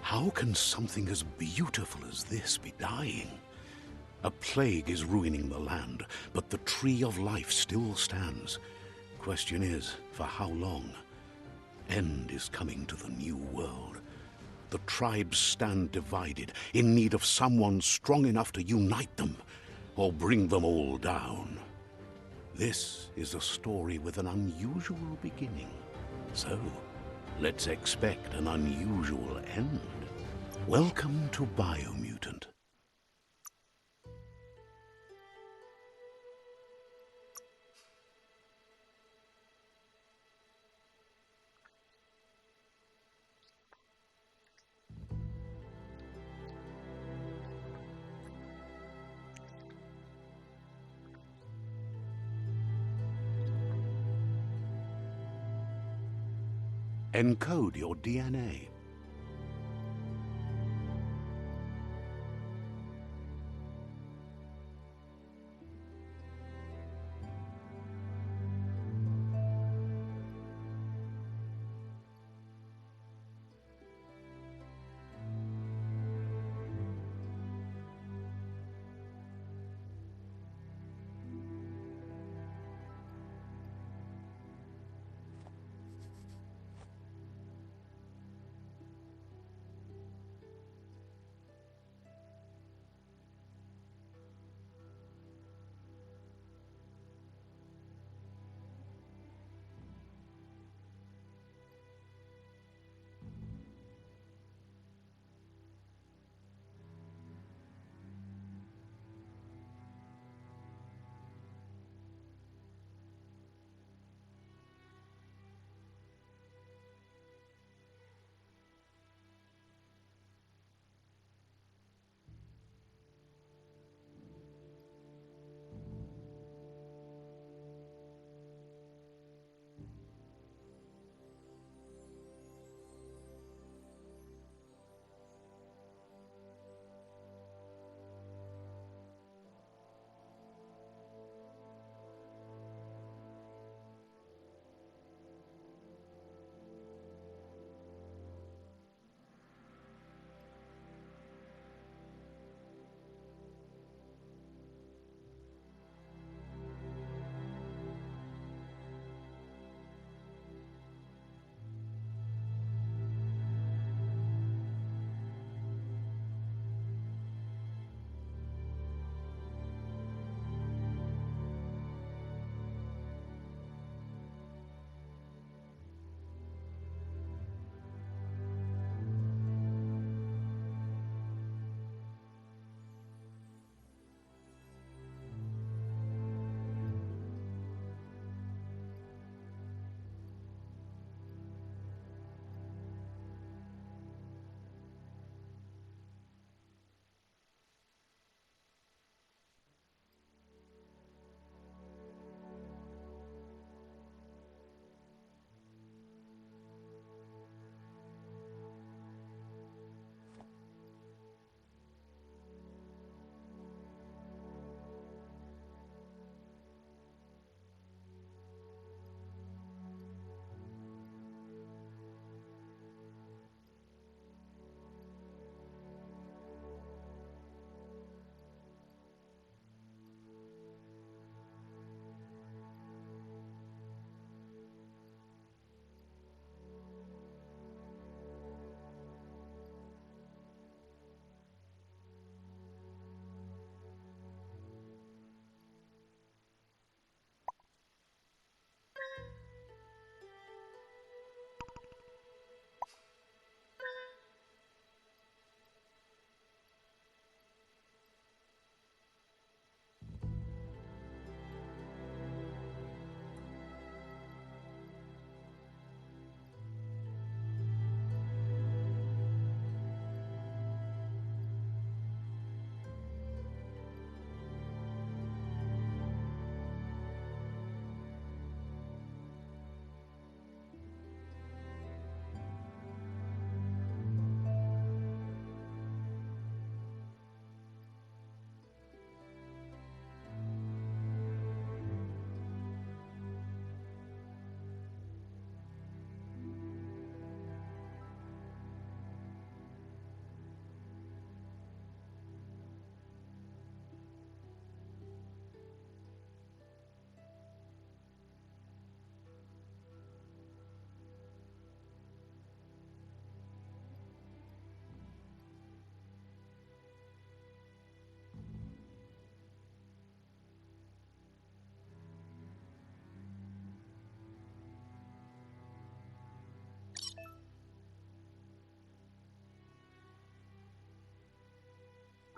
How can something as beautiful as this be dying? A plague is ruining the land, but the tree of life still stands. Question is, for how long? End is coming to the new world. The tribes stand divided, in need of someone strong enough to unite them, or bring them all down. This is a story with an unusual beginning. So, let's expect an unusual end. Welcome to Biomutant. Encode your DNA.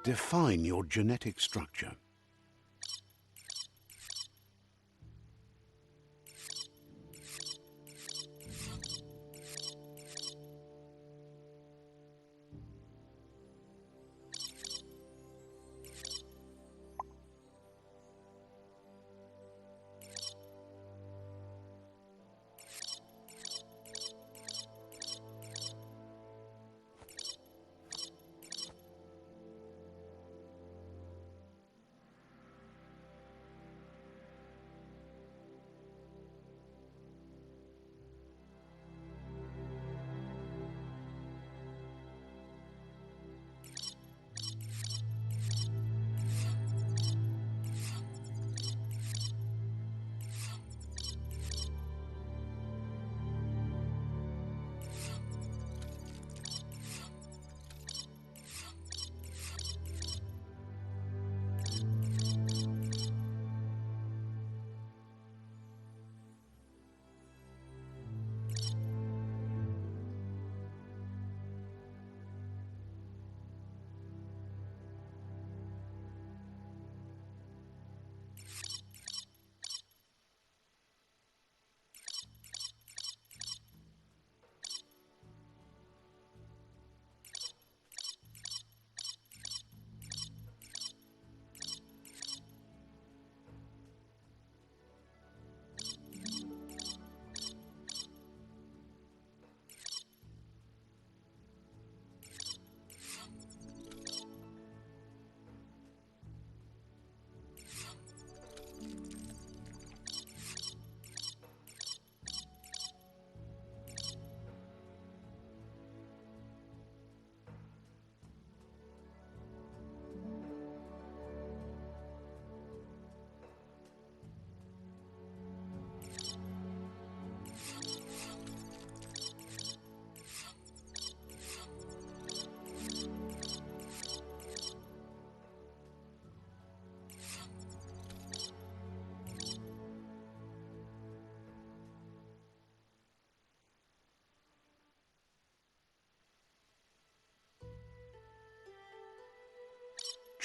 Define your genetic structure.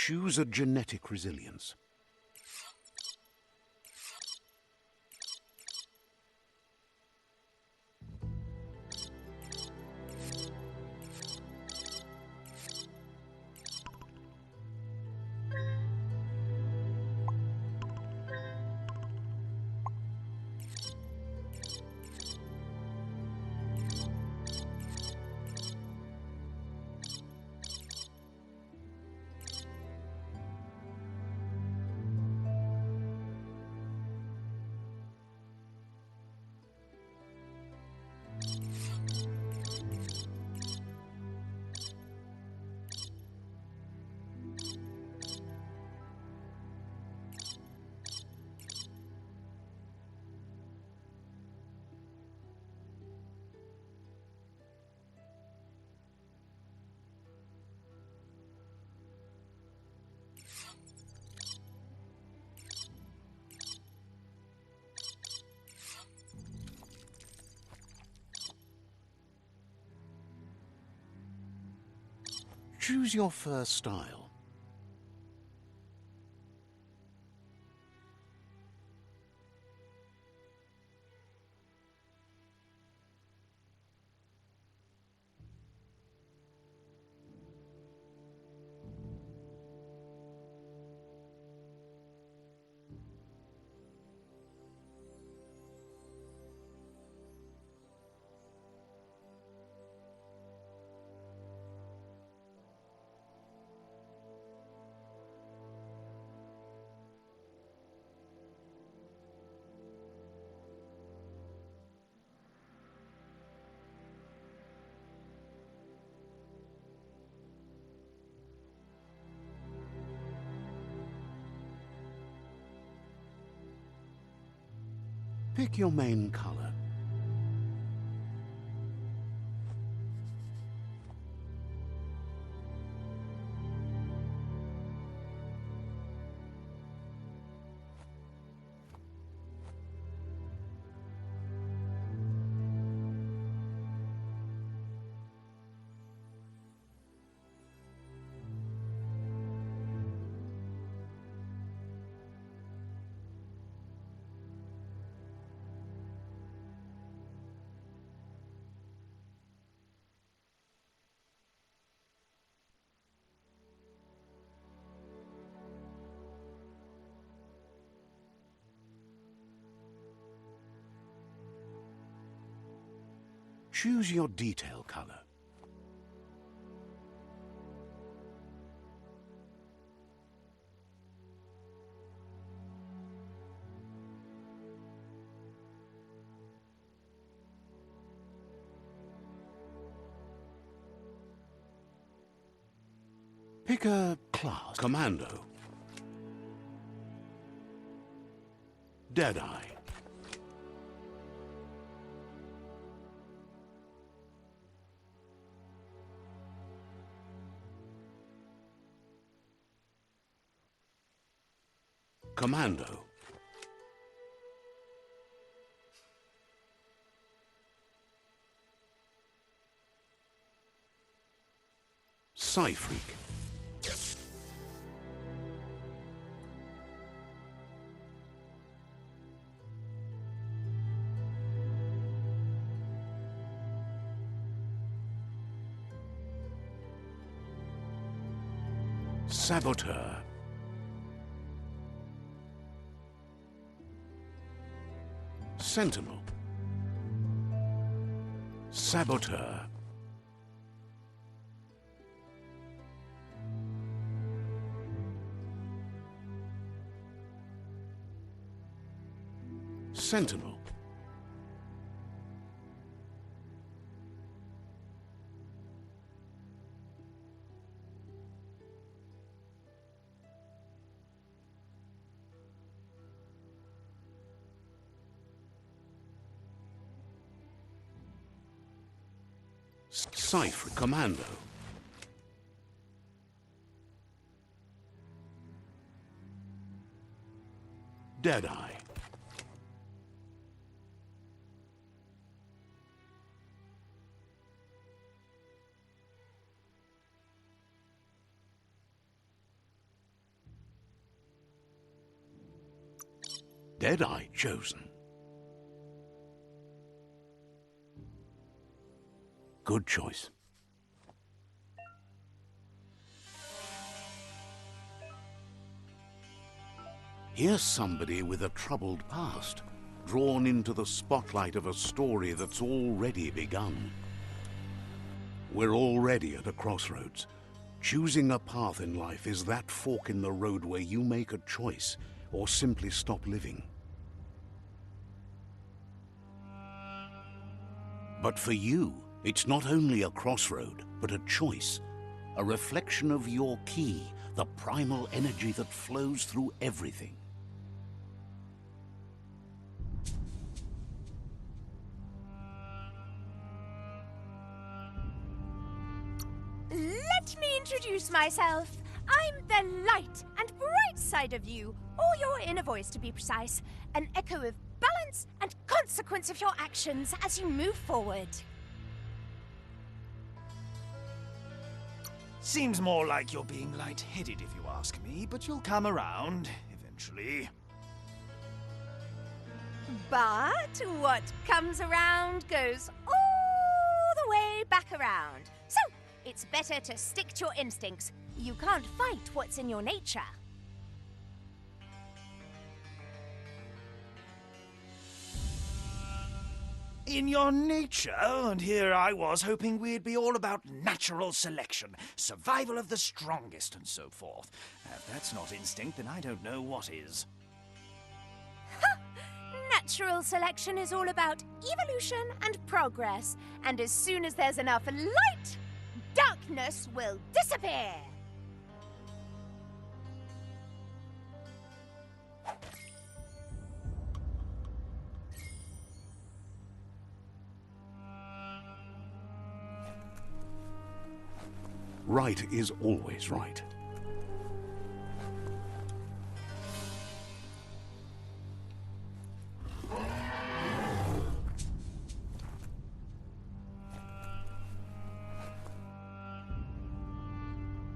Choose a genetic resilience. Choose your first style. Pick your main color. Choose your detail color. Pick a class. Commando. Deadeye. Commando. Psy-Freak. Saboteur. Sentinel. Saboteur. Sentinel. Cypher Commando. Deadeye. Deadeye chosen. Good choice. Here's somebody with a troubled past, drawn into the spotlight of a story that's already begun. We're already at a crossroads. Choosing a path in life is that fork in the road where you make a choice or simply stop living. But for you, it's not only a crossroad, but a choice. A reflection of your key, the primal energy that flows through everything. Let me introduce myself. I'm the light and bright side of you, or your inner voice to be precise, an echo of balance and consequence of your actions as you move forward. Seems more like you're being light-headed if you ask me, but you'll come around eventually. But what comes around goes all the way back around. So, it's better to stick to your instincts. You can't fight what's in your nature. In your nature, and here I was hoping we'd be all about natural selection, survival of the strongest, and so forth. If that's not instinct, then I don't know what is. Natural selection is all about evolution and progress, and as soon as there's enough light, darkness will disappear. Right is always right.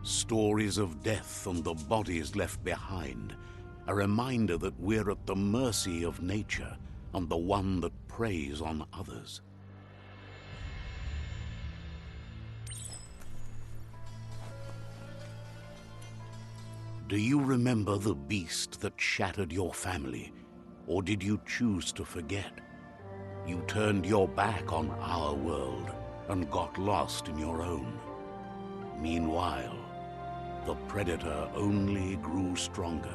Stories of death and the bodies left behind, a reminder that we're at the mercy of nature and the one that preys on others. Do you remember the beast that shattered your family, or did you choose to forget? You turned your back on our world and got lost in your own. Meanwhile, the Predator only grew stronger.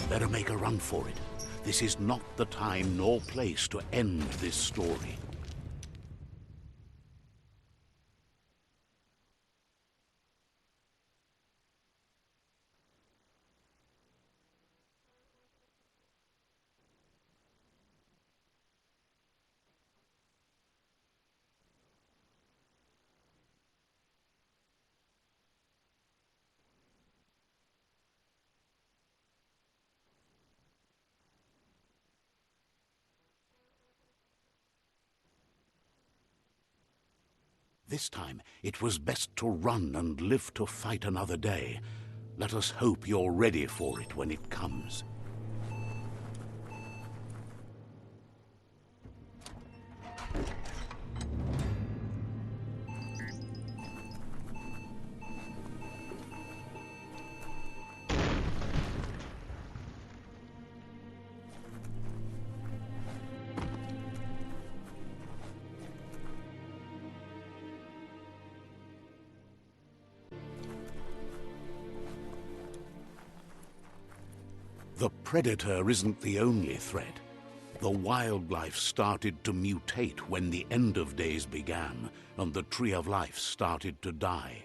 Better make a run for it. This is not the time nor place to end this story. This time, it was best to run and live to fight another day. Let us hope you're ready for it when it comes. The Predator isn't the only threat. The wildlife started to mutate when the end of days began, and the Tree of Life started to die.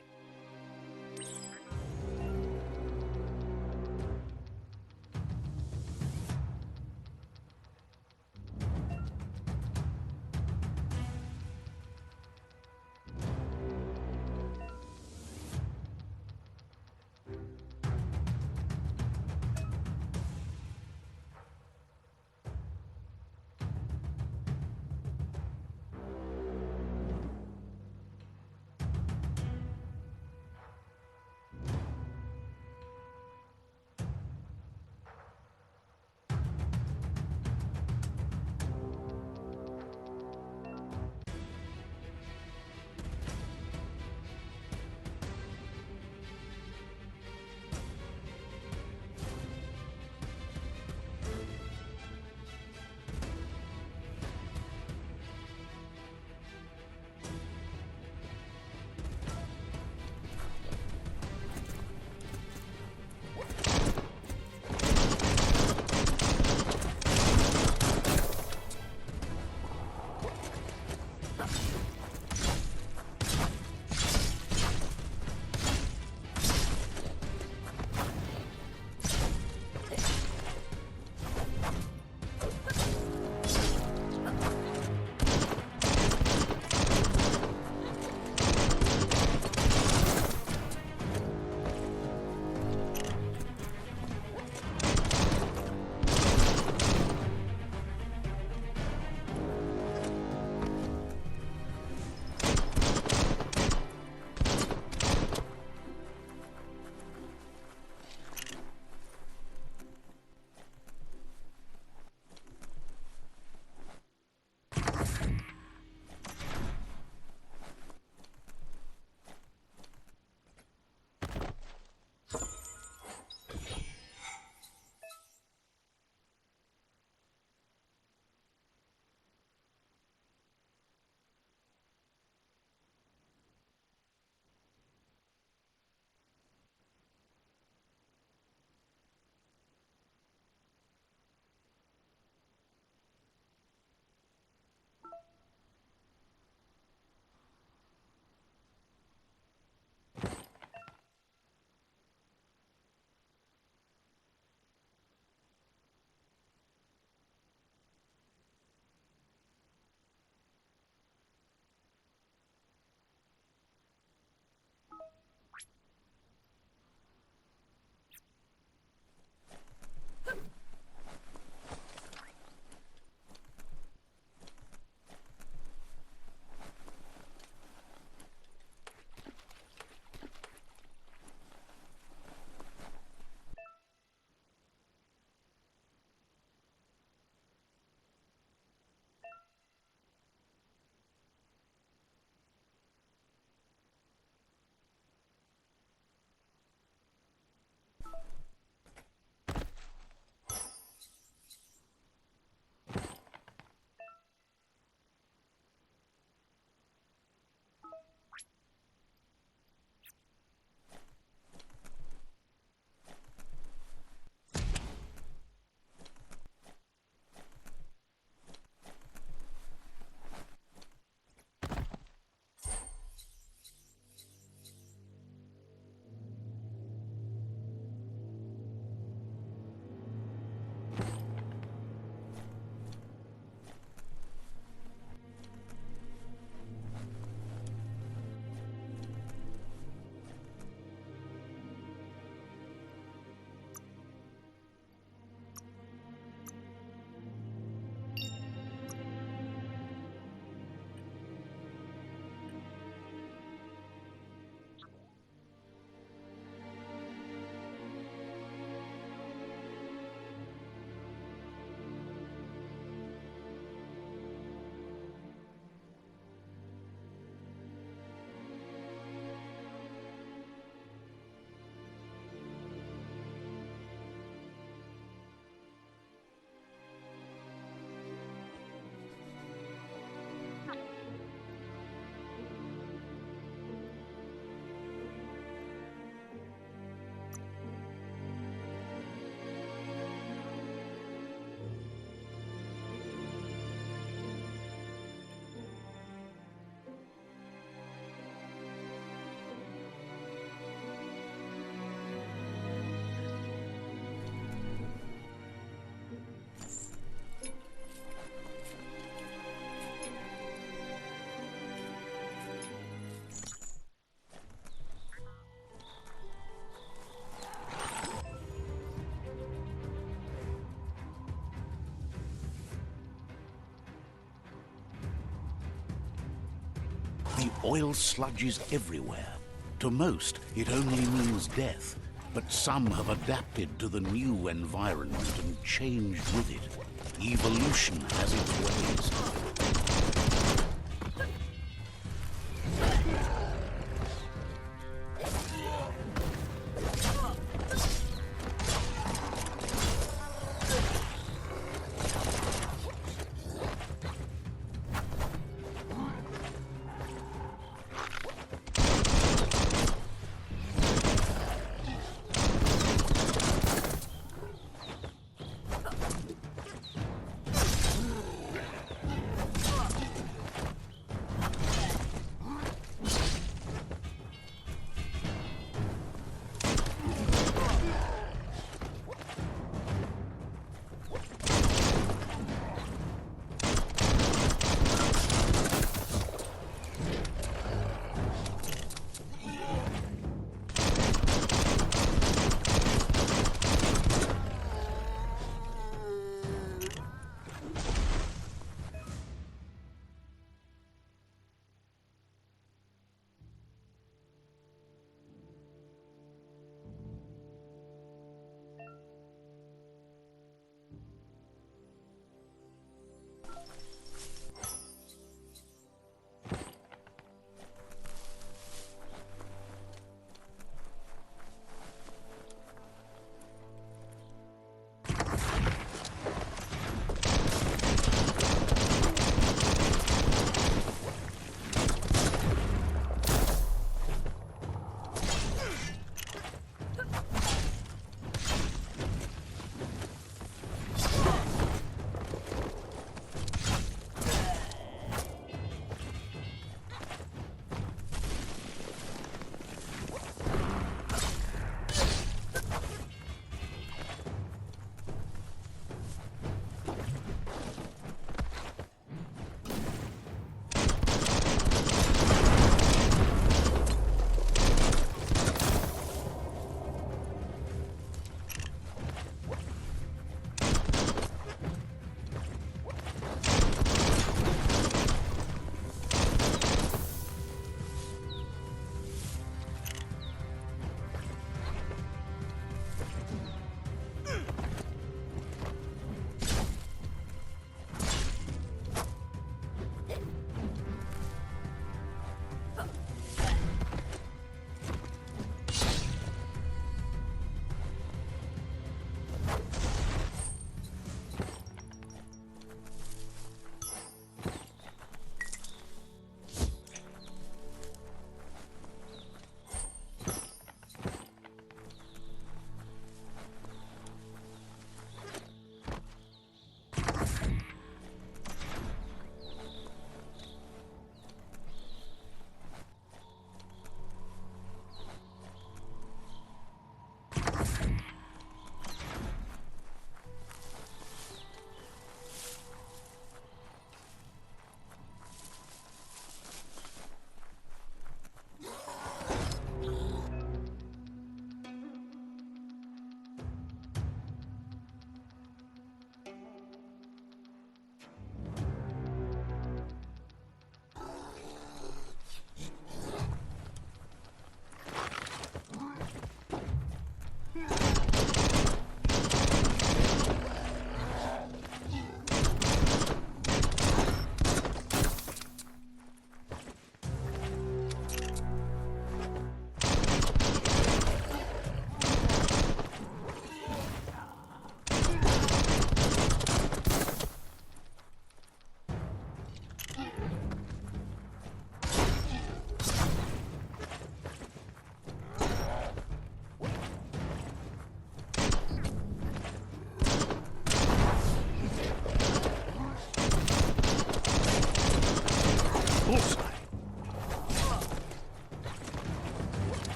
Oil sludges everywhere. To most, it only means death, but some have adapted to the new environment and changed with it. Evolution has its ways.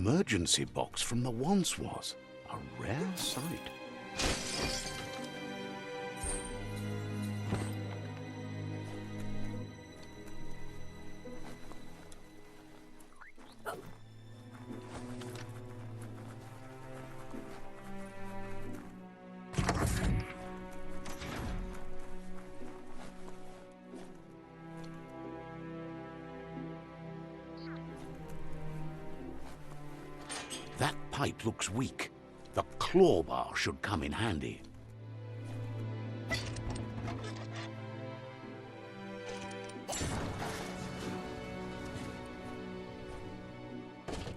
emergency box from the once was. A rare sight. That pipe looks weak. The claw bar should come in handy.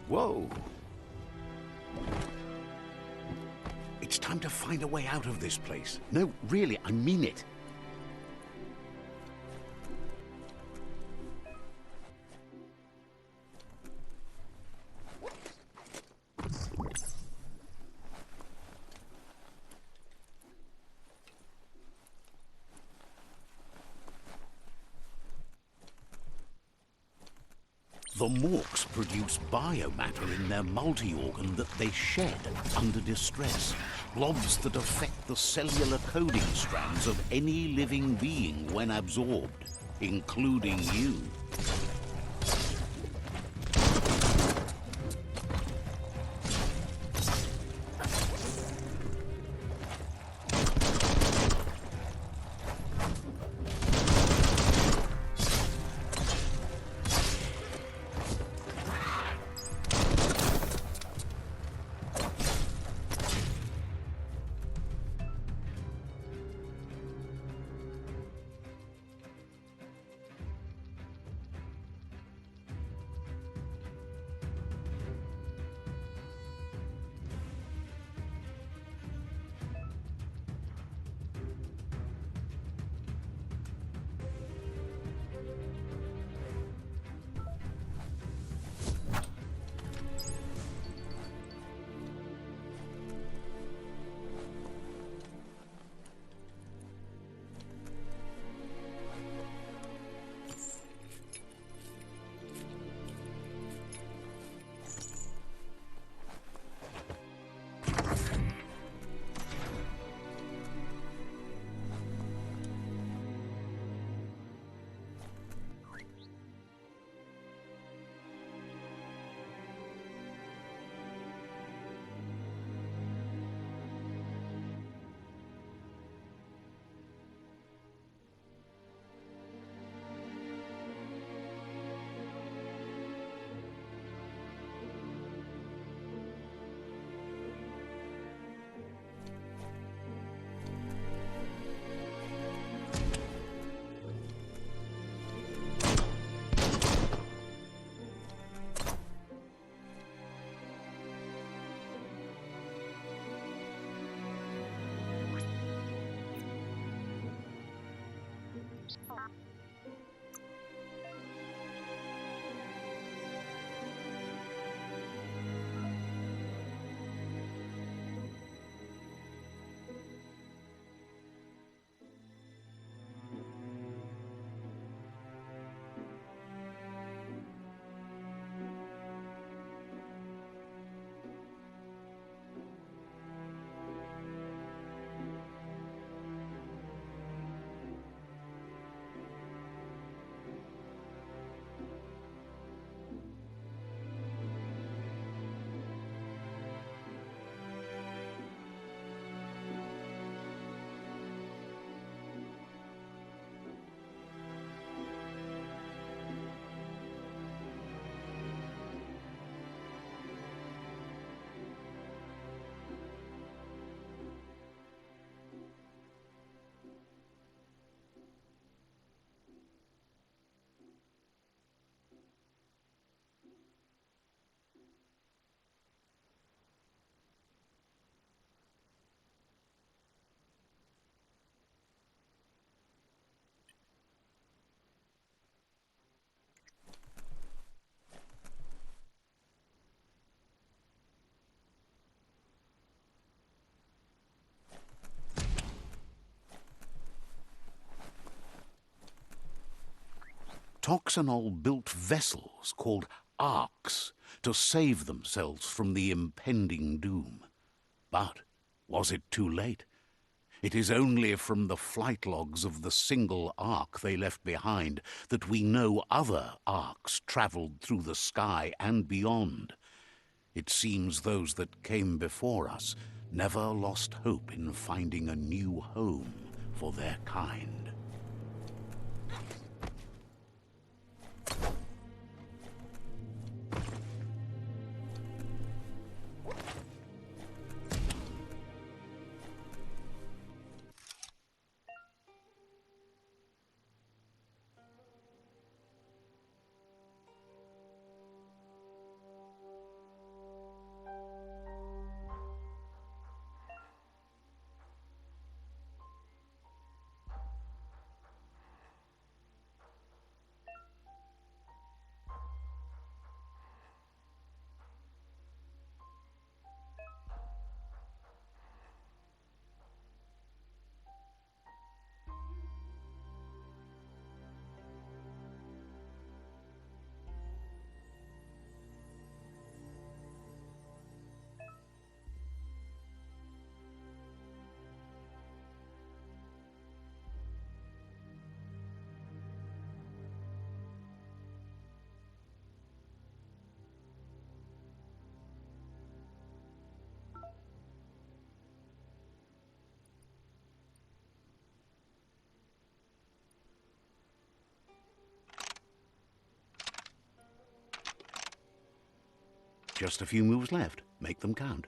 Whoa! It's time to find a way out of this place. No, really, I mean it. The Morks produce biomatter in their multi-organ that they shed under distress. Blobs that affect the cellular coding strands of any living being when absorbed, including you. Toxanol built vessels called arcs to save themselves from the impending doom. But was it too late? It is only from the flight logs of the single ark they left behind that we know other arks travelled through the sky and beyond. It seems those that came before us never lost hope in finding a new home for their kind. Just a few moves left. Make them count.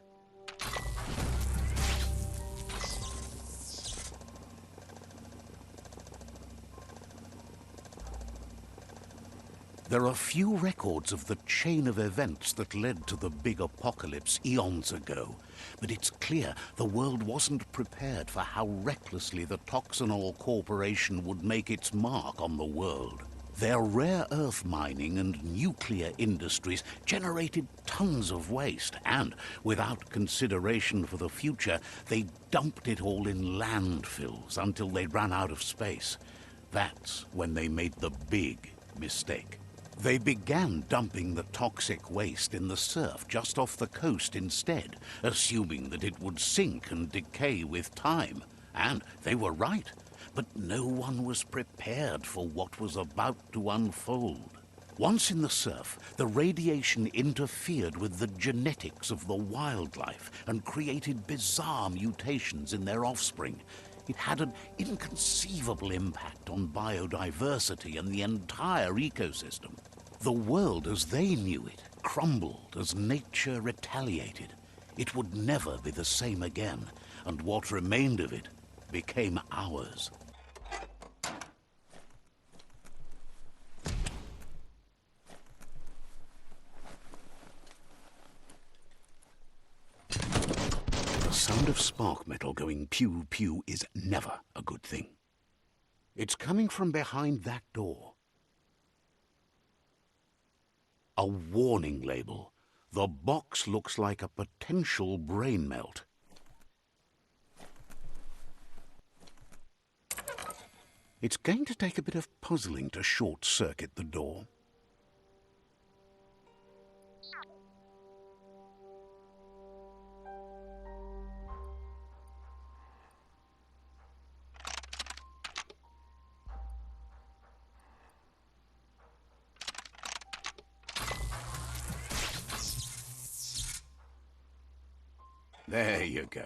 There are few records of the chain of events that led to the big apocalypse eons ago, but it's clear the world wasn't prepared for how recklessly the Toxanol Corporation would make its mark on the world. Their rare earth mining and nuclear industries generated tons of waste, and without consideration for the future, they dumped it all in landfills until they ran out of space. That's when they made the big mistake. They began dumping the toxic waste in the surf just off the coast instead, assuming that it would sink and decay with time. And they were right. But no one was prepared for what was about to unfold. Once in the surf, the radiation interfered with the genetics of the wildlife and created bizarre mutations in their offspring. It had an inconceivable impact on biodiversity and the entire ecosystem. The world as they knew it crumbled as nature retaliated. It would never be the same again, and what remained of it became ours. The sound of spark metal going pew-pew is never a good thing. It's coming from behind that door. A warning label. The box looks like a potential brain melt. It's going to take a bit of puzzling to short-circuit the door. There you go.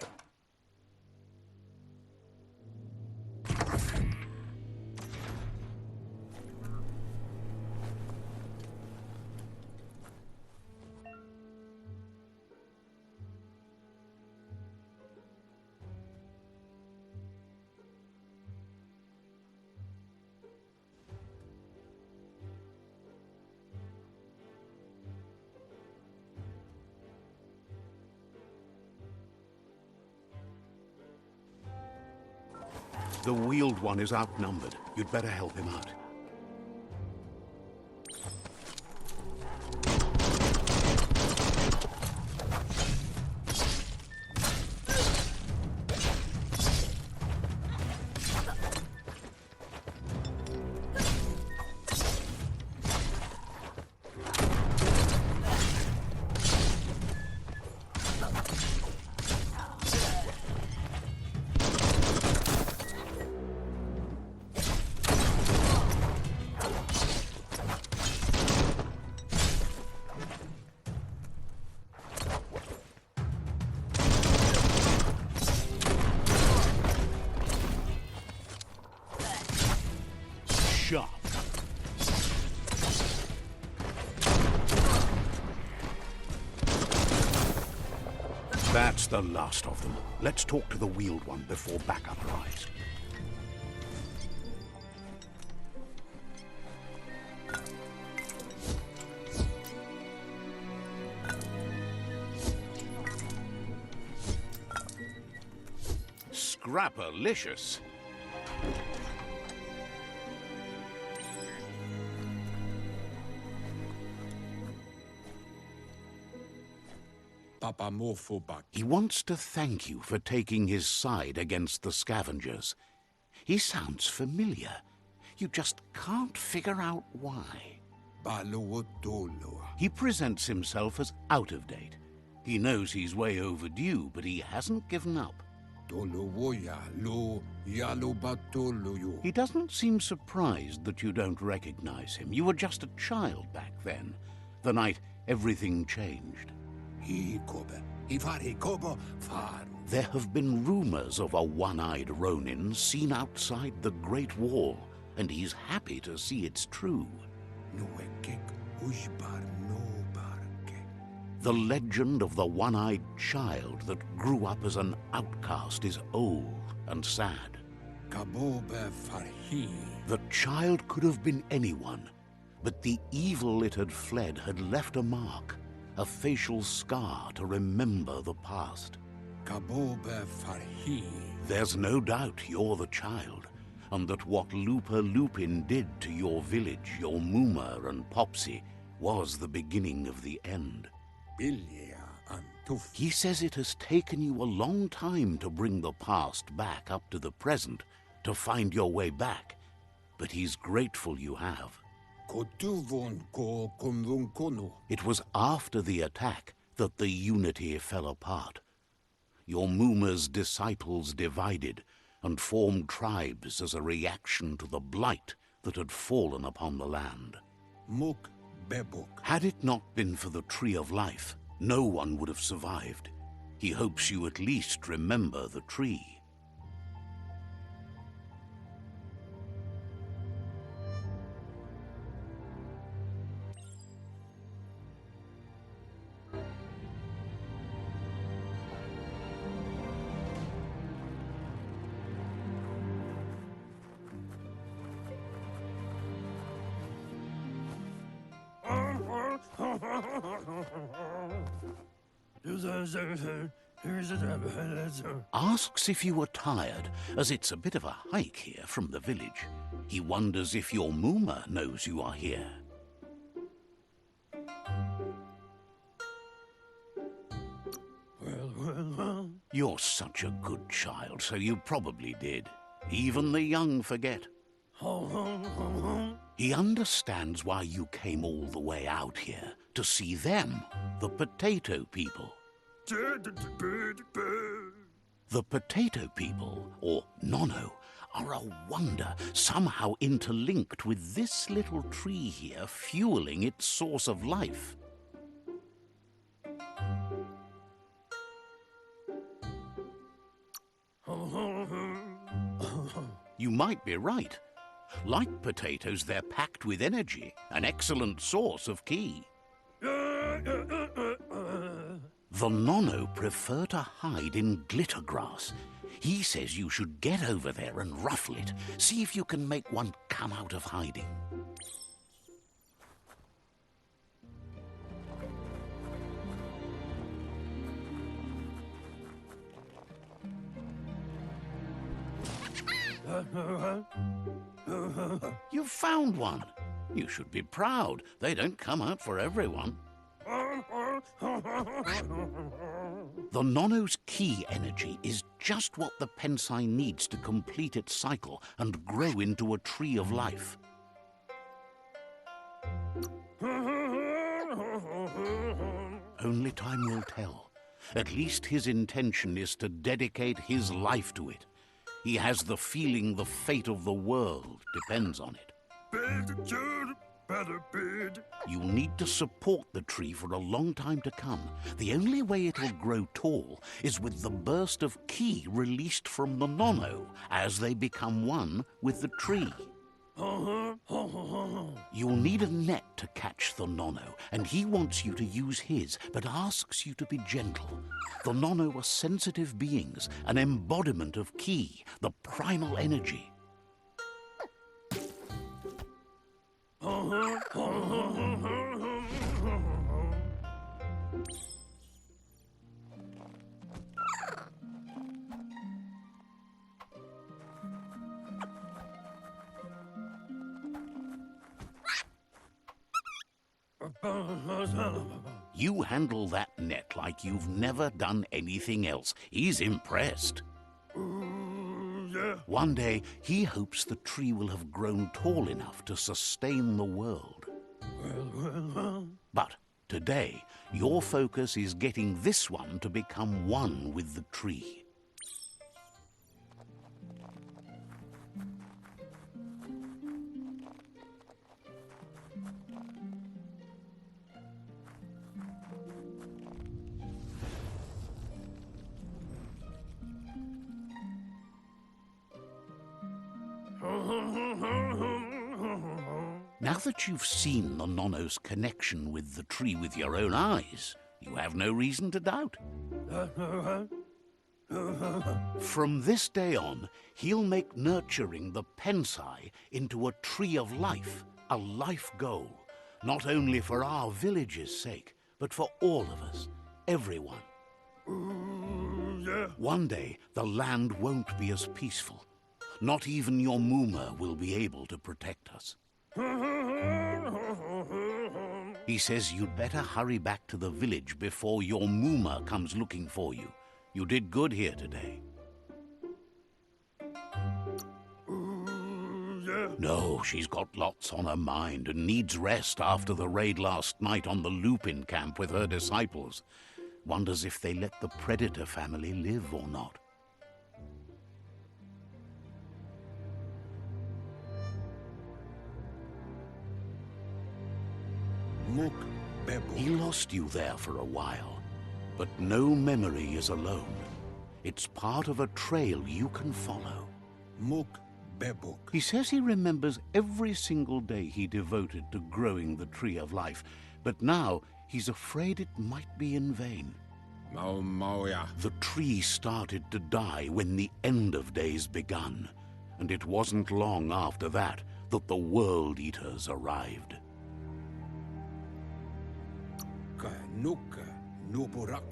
The wheeled one is outnumbered. You'd better help him out. sharp. That's the last of them. Let's talk to the wheeled one before backup arrives. Scrapalicious. He wants to thank you for taking his side against the scavengers. He sounds familiar. You just can't figure out why. He presents himself as out of date. He knows he's way overdue, but he hasn't given up. He doesn't seem surprised that you don't recognize him. You were just a child back then, the night everything changed. There have been rumors of a one-eyed Ronin seen outside the Great Wall, and he's happy to see it's true. The legend of the one-eyed child that grew up as an outcast is old and sad. The child could have been anyone, but the evil it had fled had left a mark, a facial scar to remember the past. There's no doubt you're the child, and that what Lupa Lupin did to your village, your Muma and Popsy, was the beginning of the end. He says it has taken you a long time to bring the past back up to the present, to find your way back, but he's grateful you have. It was after the attack that the unity fell apart. Your Muma's disciples divided and formed tribes as a reaction to the blight that had fallen upon the land. Had it not been for the Tree of Life, no one would have survived. He hopes you at least remember the tree. Asks if you were tired, as it's a bit of a hike here from the village. He wonders if your Muma knows you are here. You're such a good child, so you probably did. Even the young forget. He understands why you came all the way out here, to see them, the potato people. The potato people, or Nono, are a wonder, somehow interlinked with this little tree here fueling its source of life. You might be right. Like potatoes, they're packed with energy, an excellent source of ki. The Nono prefer to hide in glitter grass. He says you should get over there and ruffle it. See if you can make one come out of hiding. You've found one. You should be proud. They don't come out for everyone. The Nono's ki energy is just what the Pensai needs to complete its cycle and grow into a tree of life. Only time will tell. At least his intention is to dedicate his life to it. He has the feeling the fate of the world depends on it. You'll need to support the tree for a long time to come. The only way it'll grow tall is with the burst of ki released from the Nono as they become one with the tree. You'll need a net to catch the Nono, and he wants you to use his, but asks you to be gentle. The Nono are sensitive beings, an embodiment of Ki, the primal energy. You handle that net like you've never done anything else. He's impressed. One day, he hopes the tree will have grown tall enough to sustain the world. But today, your focus is getting this one to become one with the tree. Now that you've seen the Nono's connection with the tree with your own eyes, you have no reason to doubt. From this day on, he'll make nurturing the Pensai into a tree of life, a life goal, not only for our village's sake, but for all of us, everyone. One day, the land won't be as peaceful. Not even your Muma will be able to protect us. He says you'd better hurry back to the village before your Muma comes looking for you. You did good here today. No, she's got lots on her mind and needs rest after the raid last night on the Lupin camp with her disciples. Wonders if they let the Predator family live or not. He lost you there for a while, but no memory is alone. It's part of a trail you can follow. He says he remembers every single day he devoted to growing the Tree of Life, but now he's afraid it might be in vain. The tree started to die when the end of days begun, and it wasn't long after that that the World Eaters arrived.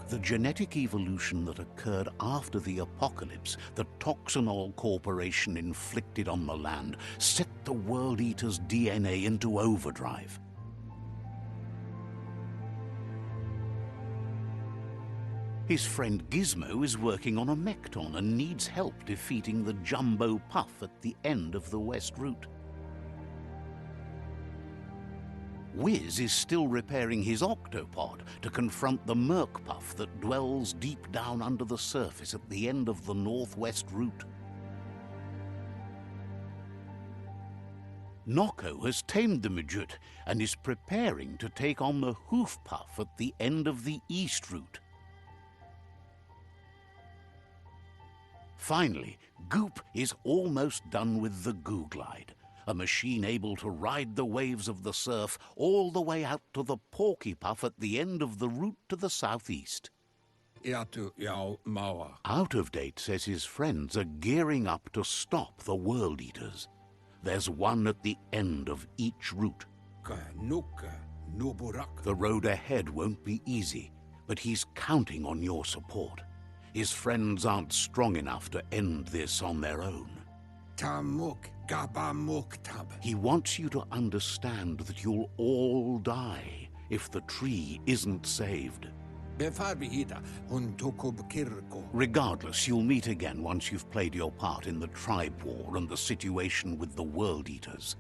The genetic evolution that occurred after the apocalypse that Toxanol Corporation inflicted on the land set the World Eater's DNA into overdrive. His friend Gizmo is working on a Mekton and needs help defeating the Jumbo Puff at the end of the West Route. Wiz is still repairing his octopod to confront the Merc Puff that dwells deep down under the surface at the end of the Northwest Route. Noko has tamed the Midget and is preparing to take on the Hoof Puff at the end of the East Route. Finally, Goop is almost done with the Goo Glide, a machine able to ride the waves of the surf all the way out to the Porky Puff at the end of the route to the southeast. Out of Date says his friends are gearing up to stop the World Eaters. There's one at the end of each route. The road ahead won't be easy, but he's counting on your support. His friends aren't strong enough to end this on their own. He wants you to understand that you'll all die if the tree isn't saved. Regardless, you'll meet again once you've played your part in the tribe war and the situation with the World Eaters.